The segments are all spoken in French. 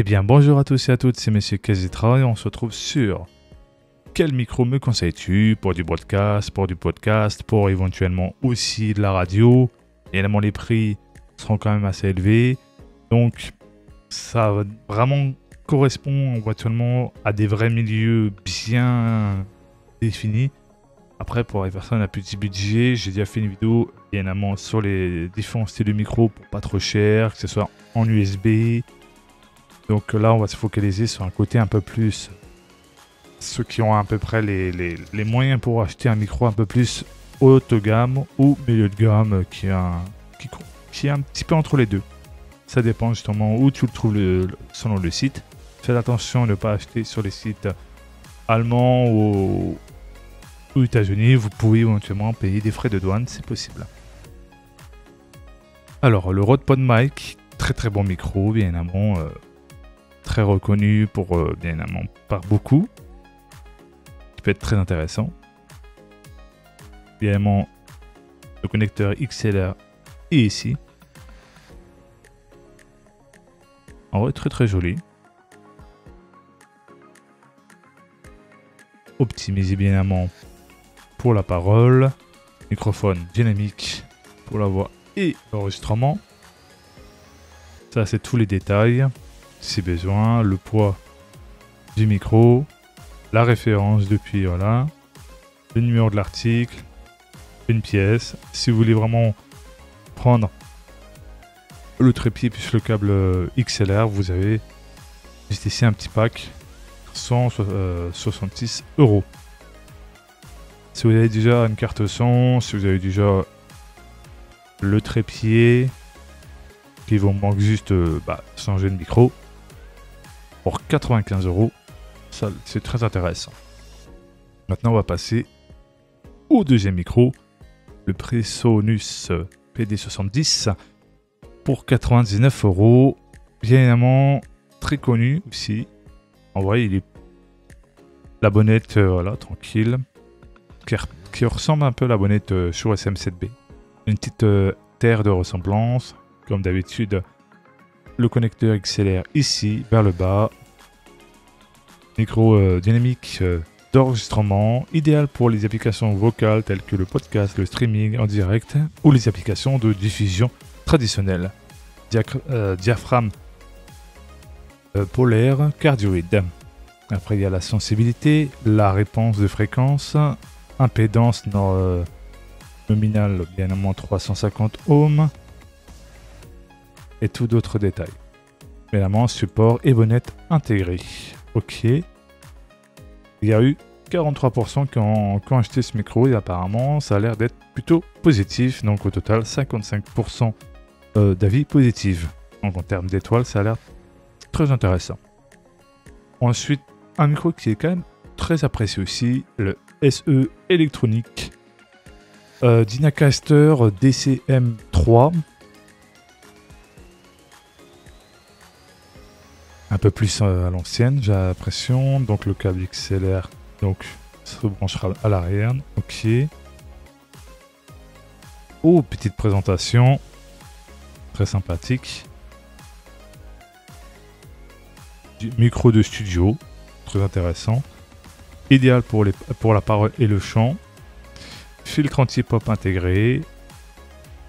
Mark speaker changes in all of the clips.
Speaker 1: Eh bien, bonjour à tous et à toutes, c'est Monsieur Kazitra et on se retrouve sur quel micro me conseilles-tu pour du broadcast, pour éventuellement aussi de la radio. Évidemment, les prix seront quand même assez élevés, donc ça va vraiment correspond éventuellement à des vrais milieux bien définis. Après, pour les personnes à petit budget, j'ai déjà fait une vidéo évidemment sur les différents styles de micro pour pas trop cher, que ce soit en USB. Donc là, on va se focaliser sur un côté un peu plus... Ceux qui ont à peu près les moyens pour acheter un micro un peu plus haut de gamme ou milieu de gamme qui est un petit peu entre les deux. Ça dépend justement où tu le trouves selon le site. Faites attention à ne pas acheter sur les sites allemands ou États-Unis. Vous pouvez éventuellement payer des frais de douane, c'est possible. Alors, le Rode PodMic, très très bon micro, bien évidemment. Très reconnu pour bien évidemment par beaucoup, qui peut être très intéressant. Évidemment, le connecteur XLR est ici. En vrai, très très joli. Optimisé bien évidemment pour la parole. Microphone dynamique pour la voix et l'enregistrement. Ça, c'est tous les détails. Si besoin, le poids du micro, la référence depuis, voilà, le numéro de l'article, une pièce. Si vous voulez vraiment prendre le trépied plus le câble XLR, vous avez juste ici un petit pack, 166 €. Si vous avez déjà une carte son, si vous avez déjà le trépied, qu'il vous manque juste changer de micro, pour 95 €, ça c'est très intéressant. Maintenant on va passer au deuxième micro, le Presonus PD70 pour 99 €. Bien évidemment très connu aussi. En vrai il est la bonnette voilà tranquille, qui ressemble un peu à la bonnette sur SM7B. Une petite terre de ressemblance, comme d'habitude. Le connecteur XLR ici, vers le bas. Micro dynamique d'enregistrement, idéal pour les applications vocales telles que le podcast, le streaming en direct ou les applications de diffusion traditionnelles. Diaphragme polaire cardioïde. Après, il y a la sensibilité, la réponse de fréquence, impédance nominale, bien évidemment 350 ohms. Et tout d'autres détails. Évidemment, support et bonnette intégrée. Ok. Il y a eu 43% qui ont acheté ce micro et apparemment, ça a l'air d'être plutôt positif. Donc au total, 55% d'avis positifs. Donc en termes d'étoiles, ça a l'air très intéressant. Ensuite, un micro qui est quand même très apprécié aussi, le SE Electronic Dynacaster DCM3. Un peu plus à l'ancienne, j'ai l'impression. Donc le câble XLR donc, se branchera à l'arrière. Ok. Oh, petite présentation. Très sympathique. Du micro de studio. Très intéressant. Idéal pour la parole et le chant. Filtre anti-pop intégré.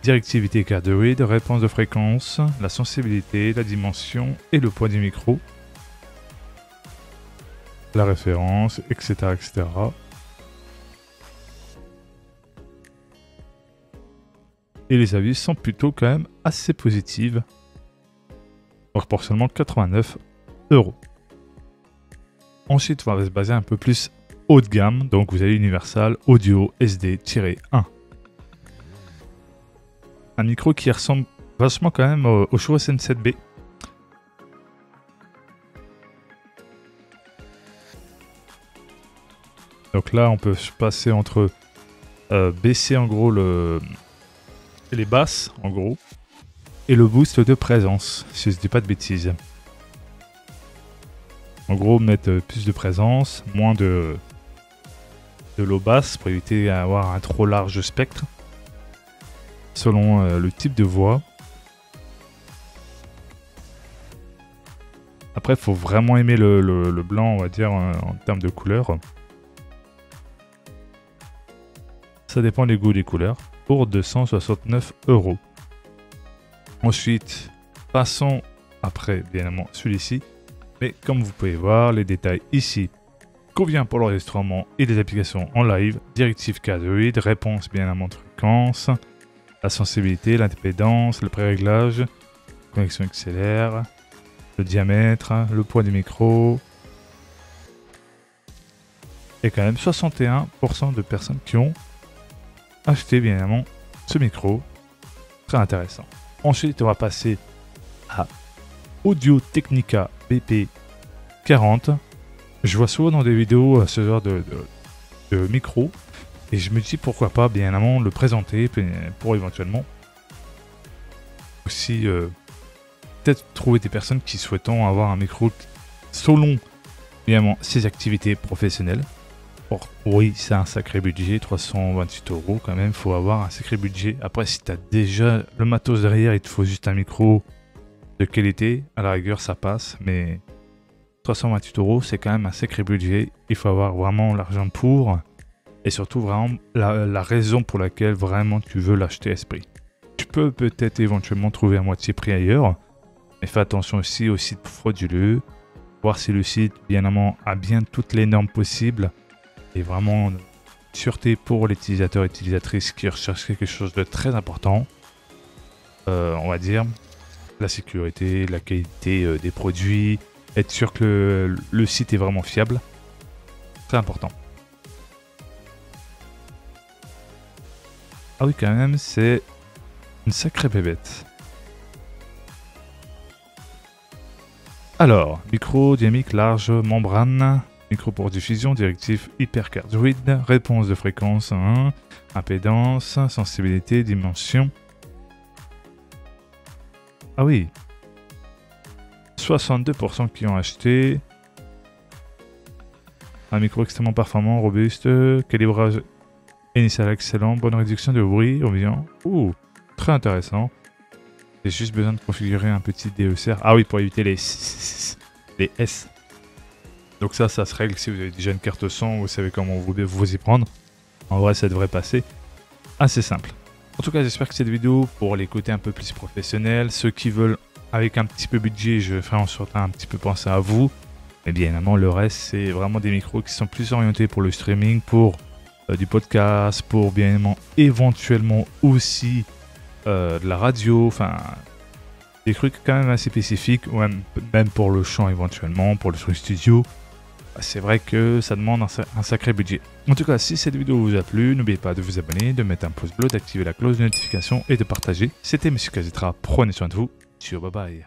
Speaker 1: Directivité cardioïde, réponse de fréquence, la sensibilité, la dimension et le poids du micro, la référence, etc. etc. Et les avis sont plutôt quand même assez positifs. Donc pour seulement 89 €. Ensuite, on va se baser un peu plus haut de gamme. Donc vous avez Universal Audio SD-1. Un micro qui ressemble vachement quand même au Shure SM7B. Donc là, on peut passer entre baisser en gros les basses, en gros, et le boost de présence, si je ne dis pas de bêtises. En gros, mettre plus de présence, moins de low basse pour éviter d'avoir un trop large spectre. Selon le type de voix. Après, il faut vraiment aimer le blanc, on va dire, en termes de couleur. Ça dépend des goûts des couleurs. Pour 269 €. Ensuite, passons après, bien évidemment, celui-ci. Mais comme vous pouvez voir, les détails ici. Convient pour l'enregistrement et les applications en live. Directive cardioïde, réponse bien évidemment de fréquence. La sensibilité, l'impédance, le pré-réglage. Connexion XLR. Le diamètre, le poids du micro. Et quand même 61% de personnes qui ont acheté bien évidemment ce micro. Très intéressant. Ensuite, on va passer à Audio Technica BP40. Je vois souvent dans des vidéos ce genre de micro. Et je me dis pourquoi pas bien évidemment le présenter pour éventuellement aussi peut-être trouver des personnes qui souhaitent avoir un micro selon bien évidemment ses activités professionnelles. Or, oui, c'est un sacré budget, 328 € quand même, il faut avoir un sacré budget. Après, si tu as déjà le matos derrière, il te faut juste un micro de qualité, à la rigueur ça passe, mais 328 €, c'est quand même un sacré budget. Il faut avoir vraiment l'argent pour, et surtout vraiment la raison pour laquelle vraiment tu veux l'acheter à ce prix. Tu peux peut-être éventuellement trouver à moitié prix ailleurs, mais fais attention aussi aux sites frauduleux, voir si le site bien évidemment a bien toutes les normes possibles, et vraiment sûreté pour l'utilisateur et utilisatrice qui recherche quelque chose de très important. On va dire la sécurité, la qualité des produits, être sûr que le site est vraiment fiable. Très important. Ah oui, quand même, c'est une sacrée bébête. Alors, micro dynamique large membrane, micro pour diffusion, directive hypercardioïde, réponse de fréquence 1, impédance, sensibilité, dimension. Ah oui, 62% qui ont acheté. Un micro extrêmement performant, robuste, calibrage initial excellent, bonne réduction de bruit ambiant. Ouh, très intéressant. J'ai juste besoin de configurer un petit DECR. Ah oui, pour éviter les S. Donc ça se règle si vous avez déjà une carte son, vous savez comment vous y prendre. En vrai, ça devrait passer. Assez simple. En tout cas, j'espère que cette vidéo, pour les côtés un peu plus professionnels, ceux qui veulent avec un petit peu budget, je ferai en sorte un petit peu penser à vous. Mais bien évidemment, le reste, c'est vraiment des micros qui sont plus orientés pour le streaming, pour du podcast, pour bien éventuellement aussi de la radio, enfin des trucs quand même assez spécifiques, ou même pour le chant éventuellement, pour le studio. C'est vrai que ça demande un sacré budget. En tout cas, si cette vidéo vous a plu, n'oubliez pas de vous abonner, de mettre un pouce bleu, d'activer la cloche de notification et de partager. C'était Monsieur Kazetra, prenez soin de vous. Ciao, bye bye.